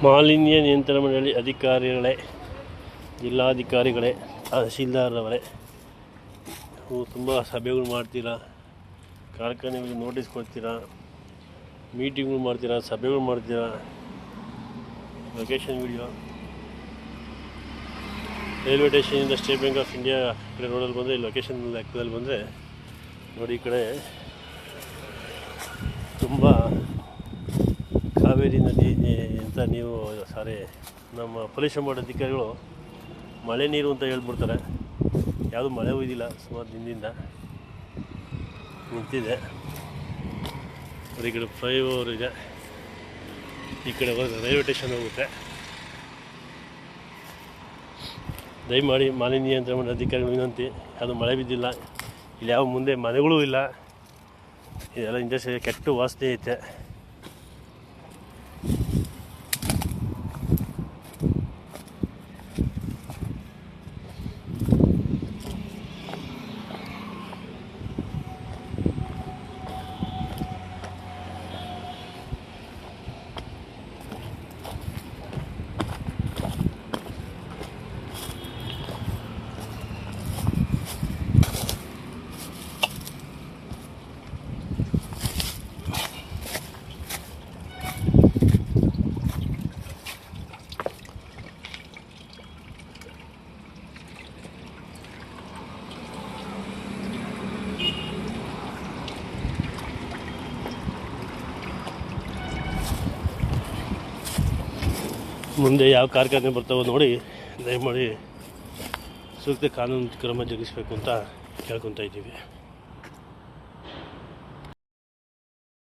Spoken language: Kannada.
ಮಾಲಿನ್ಯ ನಿಯಂತ್ರಣ ಮಂಡಳಿ ಅಧಿಕಾರಿಗಳೇ, ಜಿಲ್ಲಾಧಿಕಾರಿಗಳೇ, ತಹಶೀಲ್ದಾರವರೇ, ನೀವು ತುಂಬ ಸಭೆಗಳು ಮಾಡ್ತೀರಾ, ಕಾರ್ಖಾನೆಗಳಿಗೆ ನೋಟಿಸ್ ಕೊಡ್ತೀರಾ, ಮೀಟಿಂಗ್ಗಳು ಮಾಡ್ತೀರಾ, ಸಭೆಗಳು ಮಾಡ್ತೀರಾ. ಲೊಕೇಶನ್ ವಿಡಿಯೋ ರೈಲ್ವೆ ಸ್ಟೇಷನಿಂದ ಸ್ಟೇಟ್ ಬ್ಯಾಂಕ್ ಆಫ್ ಇಂಡಿಯಾ ಕಡೆ ರೋಡಲ್ಲಿ ಬಂದರೆ, ಲೊಕೇಶನ್ ಲೆಕ್ಕದಲ್ಲಿ ಬಂದರೆ ನೋಡಿ, ಈ ಕಡೆ ತುಂಬ ಕಾವೇರಿ ನದಿ ಅಂತ ನೀವು ನಮ್ಮ ಪೊಲ್ಯೂಷನ್ ಬೋರ್ಡ್ ಅಧಿಕಾರಿಗಳು ಮಳೆ ನೀರು ಅಂತ ಹೇಳ್ಬಿಡ್ತಾರೆ. ಯಾವುದು ಮಳೆ ಹೋಯ್ದಿಲ್ಲ, ಸುಮಾರು ದಿನದಿಂದ ನಿಂತಿದೆ. ಈ ಕಡೆ ಫ್ಲೈಓವರ್ ಇದೆ, ಈ ಕಡೆ ರೈಲ್ವೆ ಸ್ಟೇಷನ್ ಹೋಗುತ್ತೆ. ದಯಮಾಡಿ ಮಾಲಿನ್ಯ ನಿಯಂತ್ರಣ ಮಂಡಳಿ ಅಧಿಕಾರಿಗಳು ವಿನಂತಿ, ಯಾವುದು ಮಳೆ ಬಿದ್ದಿಲ್ಲ, ಇಲ್ಲಿ ಯಾವ ಮುಂದೆ ಮನೆಗಳೂ ಇಲ್ಲ, ಇದೆಲ್ಲ ಇಂಡಸ್ಟ್ರಿ ಕೆಟ್ಟ ವಾಸನೆ ಐತೆ. ಮುಂದೆ ಯಾವ ಕಾರ್ಖಾನೆ ಬರ್ತಾವೋ ನೋಡಿ, ದಯಮಾಡಿ ಸೂಕ್ತ ಕಾನೂನು ಕ್ರಮ ಜರುಗಿಸಬೇಕು ಅಂತ ಕೇಳ್ಕೊತಾ ಇದ್ದೀವಿ.